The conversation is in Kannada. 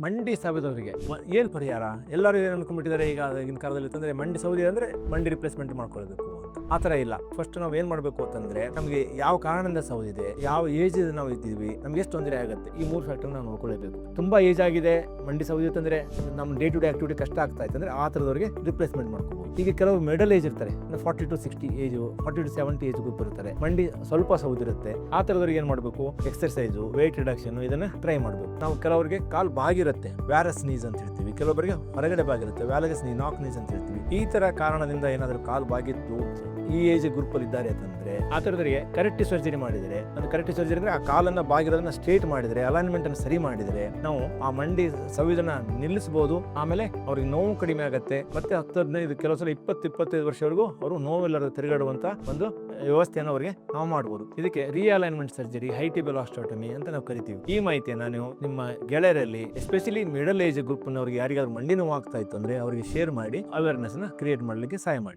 ಮಂಡಿ ಸವೆದವರಿಗೆ ಏನು ಪರಿಹಾರ? ಎಲ್ಲರೂ ಏನು ಅನ್ಕೊಂಡ್ಬಿಟ್ಟಿದ್ದಾರೆ ಈಗ ಆಗಿನ ಕಾಲದಲ್ಲಿ ಅಂತಂದ್ರೆ ಮಂಡಿ ಸೌದಿ ಅಂದರೆ ಮಂಡಿ ರಿಪ್ಲೇಸ್ಮೆಂಟ್ ಮಾಡ್ಕೊಳ್ಬೇಕು ಅಂತ. ಆ ಥರ ಇಲ್ಲ. ಫಸ್ಟ್ ನಾವು ಏನು ಮಾಡಬೇಕು ಅಂತಂದ್ರೆ ನಮಗೆ ಯಾವ ಕಾರಣದಿಂದ ಸೌದಿದೆ, ಯಾವ ಏಜ್ ನಾವು ಇದ್ದೀವಿ, ನಮ್ಗೆ ಎಷ್ಟು ತೊಂದರೆ ಆಗುತ್ತೆ, ಈ 3 ಫ್ಯಾಕ್ಟರ್ ನಾವು ನೋಡ್ಕೊಳ್ಬೇಕು. ತುಂಬಾ ಏಜ್ ಆಗಿದೆ, ಮಂಡಿ ಸೌದಿ ಅಂತಂದ್ರೆ ನಮ್ಮ ಡೇ ಟು ಡೇ ಆಕ್ಟಿವಿಟಿ ಕಷ್ಟ ಆಗ್ತಾ ಇತ್ತು ಅಂದ್ರೆ ಆ ಥರದವರಿಗೆ ರಿಪ್ಲೇಸ್ಮೆಂಟ್ ಮಾಡ್ಕೋಬಹುದು. ಈಗ ಕೆಲವು ಮಿಡಲ್ ಏಜ್ ಇರ್ತಾರೆ, 40 to 60 age, 40 to 70 age group ಇರ್ತಾರೆ, ಮಂಡಿ ಸ್ವಲ್ಪ ಸೌದಿರುತ್ತೆ. ಆ ಥರದವ್ರಿಗೆ ಏನು ಮಾಡಬೇಕು? ಎಕ್ಸರ್ಸೈಸು, ವೇಟ್ ರಿಡಕ್ಷನ್ ಇದನ್ನ ಟ್ರೈ ಮಾಡಬೇಕು. ನಾವು ಕೆಲವರಿಗೆ ಕಾಲು ಬಾಗಿರುತ್ತೆ, ವ್ಯಾರಸ್ ನೀಸ್ ಅಂತ ಹೇಳ್ತೀವಿ, ಕೆಲವೊಬ್ಬರಿಗೆ ಹೊರಗಡೆ ಬಾಗಿರುತ್ತೆ, ವ್ಯಾಲಗಸ್ ನೀ, ನಾಕ್ ನೀಸ್ ಅಂತ ಹೇಳ್ತೀವಿ. ಈ ತರ ಕಾರಣದಿಂದ ಏನಾದರೂ ಕಾಲು ಬಾಗಿದ್ದು ಈ ಏಜ್ ಗ್ರೂಪ್ ಅಲ್ಲಿ ಇದ್ದಾರೆ ಅಂತಂದ್ರೆ ಆ ಥರದವರಿಗೆ ಕರೆಕ್ಟ್ ಸರ್ಜರಿ ಮಾಡಿದರೆ, ಅದು ಕರೆಕ್ಟ್ ಸರ್ಜರಿ ಅಂದ್ರೆ ಆ ಕಾಲನ್ನ ಬಾಗಿರೋದನ್ನ ಸ್ಟ್ರೇಟ್ ಮಾಡಿದರೆ, ಅಲೈನ್ಮೆಂಟ್ ಅನ್ನು ಸರಿ ಮಾಡಿದರೆ ನಾವು ಆ ಮಂಡಿ ಸವಿದನ್ನ ನಿಲ್ಲಿಸಬಹುದು. ಆಮೇಲೆ ಅವ್ರಿಗೆ ನೋವು ಕಡಿಮೆ ಆಗುತ್ತೆ. ಮತ್ತೆ 10-15 ಕೆಲವು ಸಲ 20-25 ವರ್ಷವರೆಗೂ ಅವರು ನೋವೆಲ್ಲರೂ ತಿರುಗಾಡುವಂತ ಒಂದು ವ್ಯವಸ್ಥೆಯನ್ನು ಅವರಿಗೆ ನಾವು ಮಾಡಬಹುದು. ಇದಕ್ಕೆ ರಿಅಲೈನ್ಮೆಂಟ್ ಸರ್ಜರಿ, ಹೈಟಿಬಲ್ ಆಸ್ಟೋಟಮಿ ಅಂತ ನಾವು ಕರಿತೀವಿ. ಈ ಮಾಹಿತಿಯನ್ನು ನೀವು ನಿಮ್ಮ ಗೆಳೆಯರಲ್ಲಿ, ಎಸ್ಪೆಷಲಿ ಮಿಡಲ್ ಏಜ್ ಗ್ರೂಪ್ ನವರಿಗೆ ಯಾರಿಗಾದ್ರೂ ಮಂಡಿ ನೋವು ಆಗ್ತಾ ಇತ್ತು ಅಂದ್ರೆ ಅವರಿಗೆ ಶೇರ್ ಮಾಡಿ ಅವೇರ್ನೆಸ್ ನ ಕ್ರಿಯೇಟ್ ಮಾಡಲಿಕ್ಕೆ ಸಹಾಯ ಮಾಡಿ.